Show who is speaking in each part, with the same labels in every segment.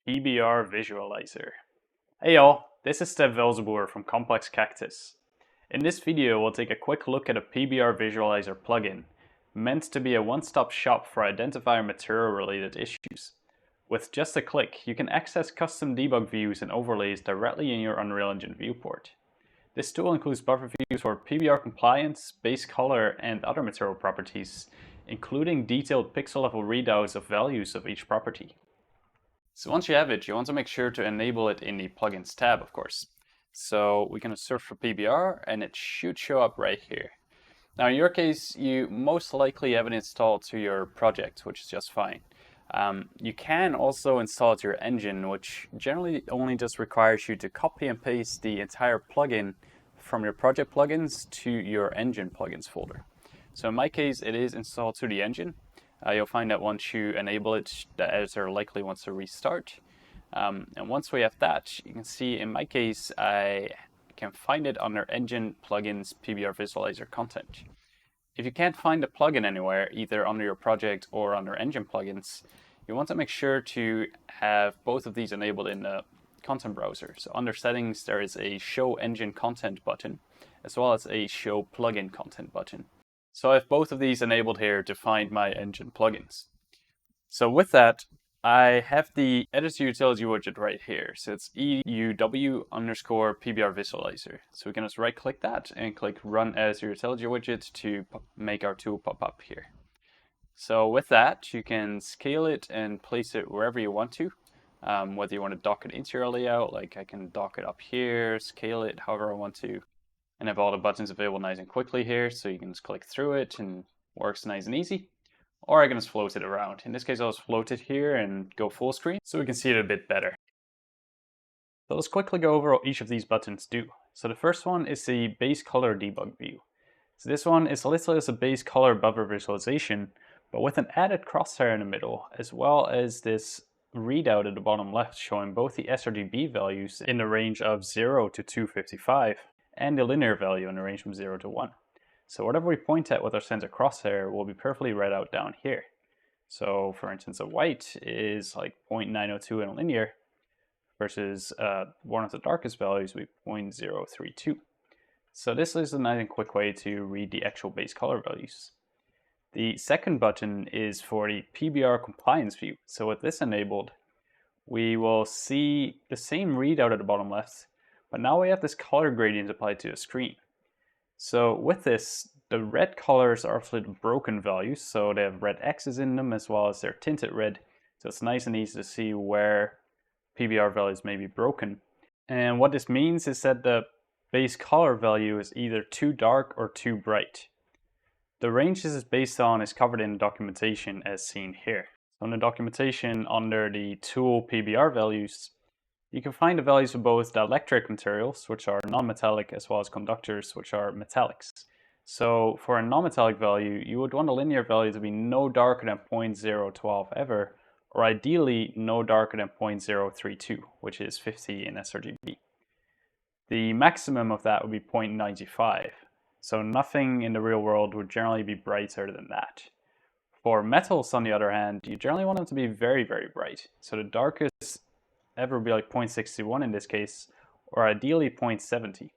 Speaker 1: PBR Visualizer. Hey y'all, this is Stef Velzeboer from Complex Cactus. In this video we'll take a quick look at a PBR Visualizer plugin, meant to be a one-stop shop for identifying material-related issues. With just a click, you can access custom debug views and overlays directly in your Unreal Engine viewport. This tool includes buffer views for PBR compliance, base color, and other material properties, including detailed pixel-level readouts of values of each property. So once you have it, you want to make sure to enable it in the Plugins tab, of course. So we're going to search for PBR, and it should show up right here. Now in your case, you most likely have it installed to your project, which is just fine. You can also install it to your engine, which generally only just requires you to copy and paste the entire plugin from your project plugins to your engine plugins folder. So in my case, it is installed to the engine. You'll find that once you enable it, the editor likely wants to restart. And once we have that, you can see in my case, I can find it under Engine Plugins PBR Visualizer content. If you can't find the plugin anywhere, either under your project or under Engine Plugins, you want to make sure to have both of these enabled in the content browser. So under Settings, there is a Show Engine Content button, as well as a Show Plugin Content button. So I have both of these enabled here to find my engine plugins. So with that, I have the Editor Utility Widget right here. So it's EUW_PBR Visualizer. So we can just right click that and click Run Editor Utility Widget to make our tool pop up here. So with that, you can scale it and place it wherever you want to. Whether you want to dock it into your layout, like I can dock it up here, scale it however I want to. And have all the buttons available nice and quickly here, so you can just click through it and works nice and easy. Or I can just float it around. In this case, I'll just float it here and go full screen so we can see it a bit better. So let's quickly go over what each of these buttons do. So the first one is the base color debug view. So this one is listed as a base color buffer visualization, but with an added crosshair in the middle, as well as this readout at the bottom left showing both the sRGB values in the range of 0 to 255. And the linear value in the range from 0 to 1. So whatever we point at with our center crosshair will be perfectly read out down here. So for instance, a white is like 0.902 in linear versus one of the darkest values would be 0.032. So this is a nice and quick way to read the actual base color values. The second button is for the PBR compliance view. So with this enabled, we will see the same readout at the bottom left, but now we have this color gradient applied to the screen. So with this, the red colors are actually the broken values, so they have red X's in them as well as they're tinted red. So it's nice and easy to see where PBR values may be broken. And what this means is that the base color value is either too dark or too bright. The range this is based on is covered in the documentation as seen here. So in the documentation under the tool PBR values, you can find the values for both dielectric materials, which are non-metallic, as well as conductors, which are metallics. So for a non-metallic value, you would want the linear value to be no darker than 0.012 ever, or ideally no darker than 0.032, which is 50 in sRGB. The maximum of that would be 0.95, so nothing in the real world would generally be brighter than that. For metals, on the other hand, you generally want them to be very, very bright. So the darkest ever would be like 0.61 in this case, or ideally 0.70.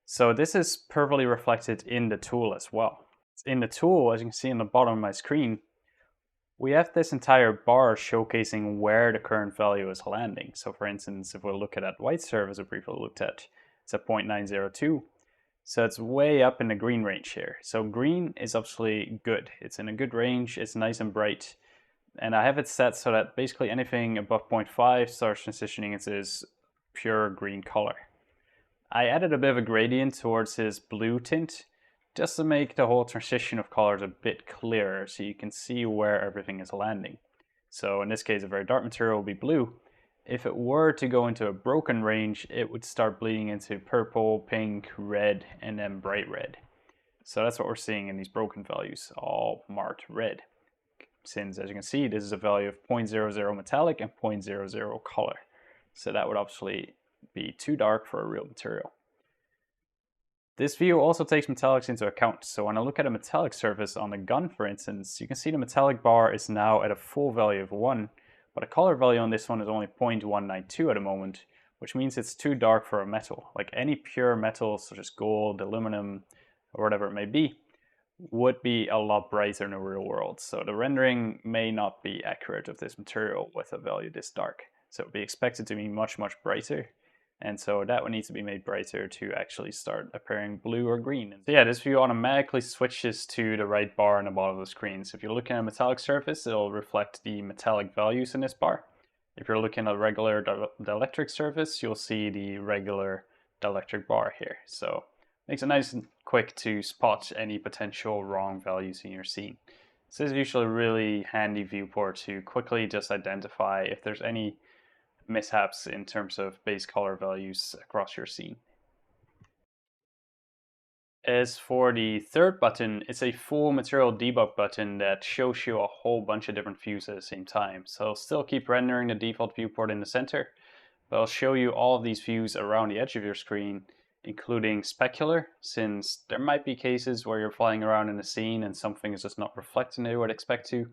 Speaker 1: So this is perfectly reflected in the tool as well. In the tool, as you can see in the bottom of my screen, we have this entire bar showcasing where the current value is landing. So for instance, if we look at that white surface we briefly looked at, it's at 0.902. So it's way up in the green range here. So green is obviously good. It's in a good range, it's nice and bright. And I have it set so that basically anything above 0.5 starts transitioning into this pure green color. I added a bit of a gradient towards his blue tint just to make the whole transition of colors a bit clearer so you can see where everything is landing. So in this case, a very dark material will be blue. If it were to go into a broken range, it would start bleeding into purple, pink, red, and then bright red. So that's what we're seeing in these broken values, all marked red. Since, as you can see, this is a value of 0.00 metallic and 0.00 color. So that would obviously be too dark for a real material. This view also takes metallics into account. So when I look at a metallic surface on the gun, for instance, you can see the metallic bar is now at a full value of 1, but the color value on this one is only 0.192 at the moment, which means it's too dark for a metal. Like any pure metal such as gold, aluminum, or whatever it may be, would be a lot brighter in the real world. So the rendering may not be accurate of this material with a value this dark. So it would be expected to be much, much brighter. And so that would need to be made brighter to actually start appearing blue or green. So yeah, this view automatically switches to the right bar on the bottom of the screen. So if you're looking at a metallic surface, it'll reflect the metallic values in this bar. If you're looking at a regular dielectric surface, you'll see the regular dielectric bar here. So it makes it nice and quick to spot any potential wrong values in your scene. This is usually a really handy viewport to quickly just identify if there's any mishaps in terms of base color values across your scene. As for the third button, it's a full material debug button that shows you a whole bunch of different views at the same time. So it'll still keep rendering the default viewport in the center, but I'll show you all of these views around the edge of your screen, including specular, since there might be cases where you're flying around in a scene and something is just not reflecting as you would expect to.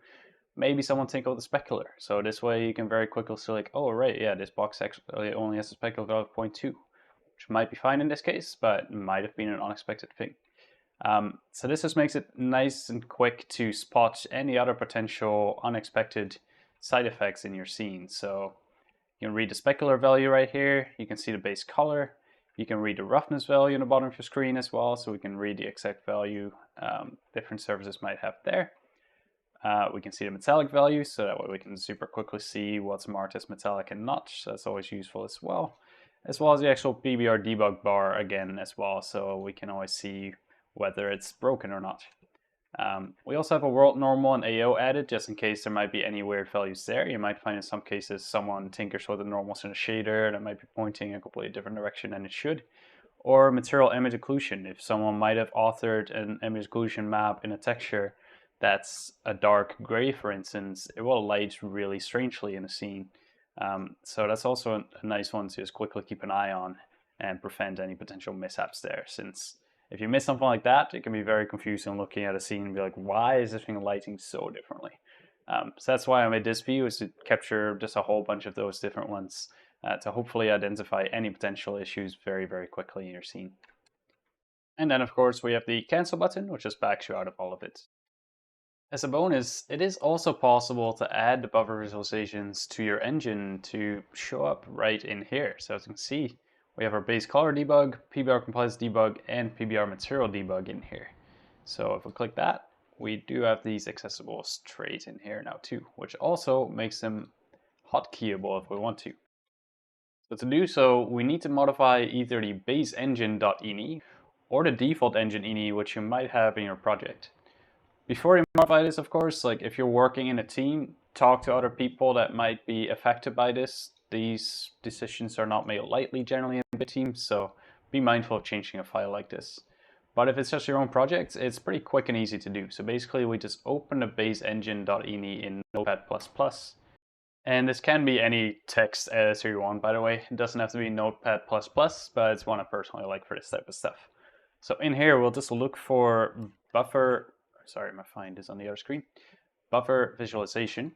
Speaker 1: Maybe someone think of the specular. So this way you can very quickly see like, oh right, yeah, this box actually only has a specular value of 0.2, which might be fine in this case, but might have been an unexpected thing. So this just makes it nice and quick to spot any other potential unexpected side effects in your scene. So you can read the specular value right here, you can see the base color, you can read the roughness value on the bottom of your screen as well, so we can read the exact value different surfaces might have there. We can see the metallic value, so that way we can super quickly see what's marked as metallic and not. So that's always useful as well as the actual PBR debug bar again as well, so we can always see whether it's broken or not. We also have a world normal and AO added, just in case there might be any weird values there. You might find in some cases someone tinkers with the normals in a shader that might be pointing a completely different direction than it should. Or material image occlusion, if someone might have authored an image occlusion map in a texture that's a dark gray, for instance, it will light really strangely in a scene. So that's also a nice one to just quickly keep an eye on and prevent any potential mishaps there, since if you miss something like that, it can be very confusing looking at a scene and be like, why is this thing lighting so differently? So that's why I made this view, is to capture just a whole bunch of those different ones to hopefully identify any potential issues very, very quickly in your scene. And then of course we have the cancel button, which just backs you out of all of it. As a bonus, it is also possible to add the buffer visualizations to your engine to show up right in here. So as you can see, we have our base color debug, PBR compliance debug, and PBR material debug in here. So if we click that, we do have these accessible straight in here now too, which also makes them hotkeyable if we want to. So to do so, we need to modify either the BaseEngine.ini or the DefaultEngine.ini, which you might have in your project. Before you modify this, of course, like if you're working in a team, talk to other people that might be affected by this. These decisions are not made lightly generally in big teams, so be mindful of changing a file like this. But if it's just your own project, it's pretty quick and easy to do. So basically we just open the BaseEngine.ini in Notepad++. And this can be any text editor you want, by the way. It doesn't have to be Notepad++, but it's one I personally like for this type of stuff. So in here, we'll just look for sorry, my find is on the other screen. Buffer visualization,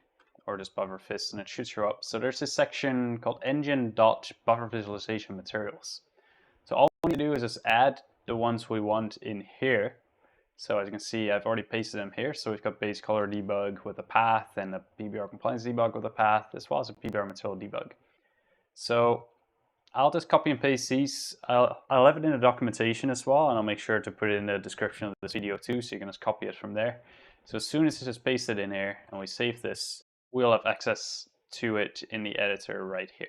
Speaker 1: or just buffer vis, and it should show up. So there's this section called engine.buffer visualization materials. So all we need to do is just add the ones we want in here. So as you can see, I've already pasted them here. So we've got base color debug with a path and a PBR compliance debug with a path, as well as a PBR material debug. So I'll just copy and paste these. I'll have it in the documentation as well, and I'll make sure to put it in the description of this video too, so you can just copy it from there. So as soon as it's just pasted in here and we save this, we'll have access to it in the editor right here,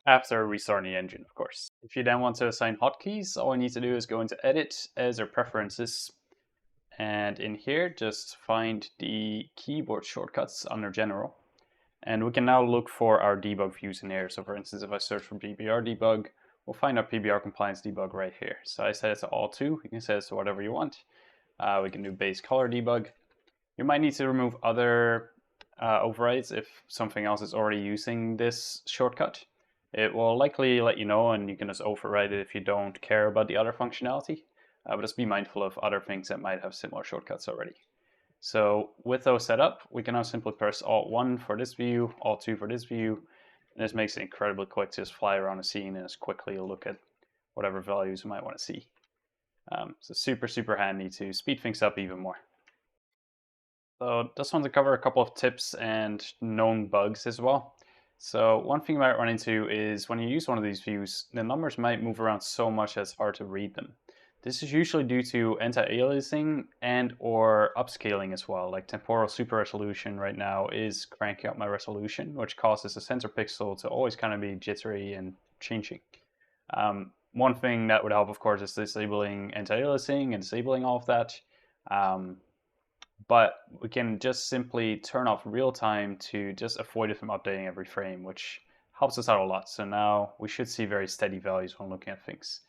Speaker 1: after restarting the engine, of course. If you then want to assign hotkeys, all you need to do is go into Edit, as or Preferences, and in here just find the keyboard shortcuts under General. And we can now look for our debug views in here. So for instance, if I search for PBR debug, we'll find our PBR compliance debug right here. So I set it to all 2. You can set it to whatever you want. We can do base color debug. You might need to remove other overrides if something else is already using this shortcut. It will likely let you know, and you can just override it if you don't care about the other functionality. But just be mindful of other things that might have similar shortcuts already. So with those set up, we can now simply press Alt-1 for this view, Alt-2 for this view, and this makes it incredibly quick to just fly around the scene and just quickly look at whatever values you might want to see. So super handy to speed things up even more. So just want to cover a couple of tips and known bugs as well. So one thing you might run into is when you use one of these views, the numbers might move around so much that it's hard to read them. This is usually due to anti-aliasing and or upscaling as well. Like temporal super resolution right now is cranking up my resolution, which causes the center pixel to always kind of be jittery and changing. One thing that would help, of course, is disabling anti-aliasing and disabling all of that. But we can just simply turn off real time to just avoid it from updating every frame, which helps us out a lot. So now we should see very steady values when looking at things.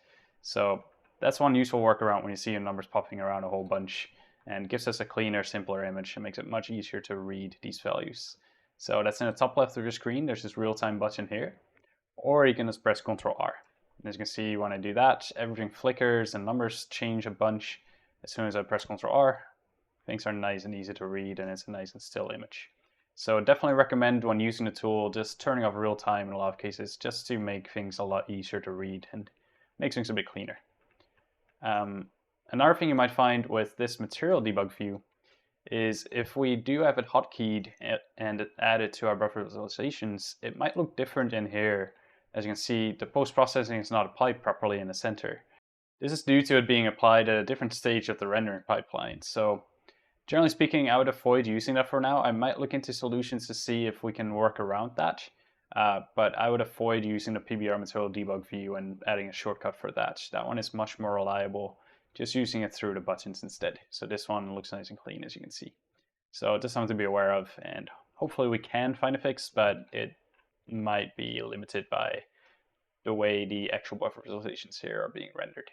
Speaker 1: So that's one useful workaround when you see your numbers popping around a whole bunch, and gives us a cleaner, simpler image and makes it much easier to read these values. So that's in the top left of your screen. There's this real-time button here, or you can just press Ctrl-R. And as you can see, when I do that, everything flickers and numbers change a bunch. As soon as I press Ctrl-R, things are nice and easy to read, and it's a nice and still image. So definitely recommend when using the tool just turning off real time in a lot of cases, just to make things a lot easier to read and make things a bit cleaner. Another thing you might find with this material debug view is if we do have it hotkeyed and added to our buffer visualizations, it might look different in here. As you can see, the post-processing is not applied properly in the center. This is due to it being applied at a different stage of the rendering pipeline. So generally speaking, I would avoid using that for now. I might look into solutions to see if we can work around that, but I would avoid using the PBR material debug view and adding a shortcut for that. That one is much more reliable, just using it through the buttons instead. So this one looks nice and clean, as you can see. So just something to be aware of, and hopefully we can find a fix, but it might be limited by the way the actual buffer visualizations here are being rendered.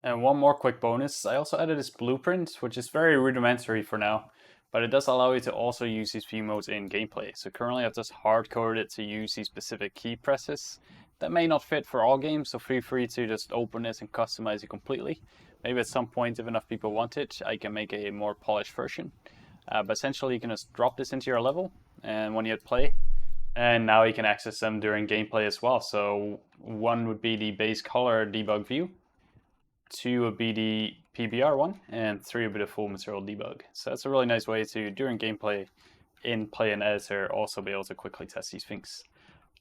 Speaker 1: And one more quick bonus, I also added this blueprint, which is very rudimentary for now, but it does allow you to also use these view modes in gameplay. So currently I've just hard-coded it to use these specific key presses. That may not fit for all games, so feel free to just open this and customize it completely. Maybe at some point, if enough people want it, I can make a more polished version. But essentially you can just drop this into your level, and when you hit play, and now you can access them during gameplay as well. So one would be the base color debug view, 2 would be the PBR one, and 3 would be the full material debug. So that's a really nice way to, during gameplay, in Play and Editor, also be able to quickly test these things.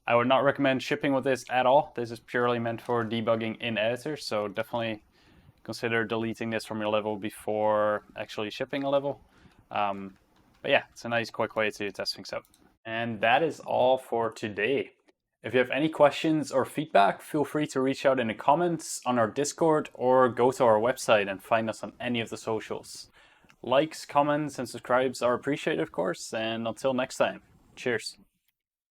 Speaker 1: I would not recommend shipping with this at all. This is purely meant for debugging in Editor, so definitely consider deleting this from your level before actually shipping a level. But yeah, it's a nice quick way to test things out. And that is all for today. If you have any questions or feedback, feel free to reach out in the comments on our Discord or go to our website and find us on any of the socials. Likes, comments, and subscribes are appreciated, of course, and until next time, cheers.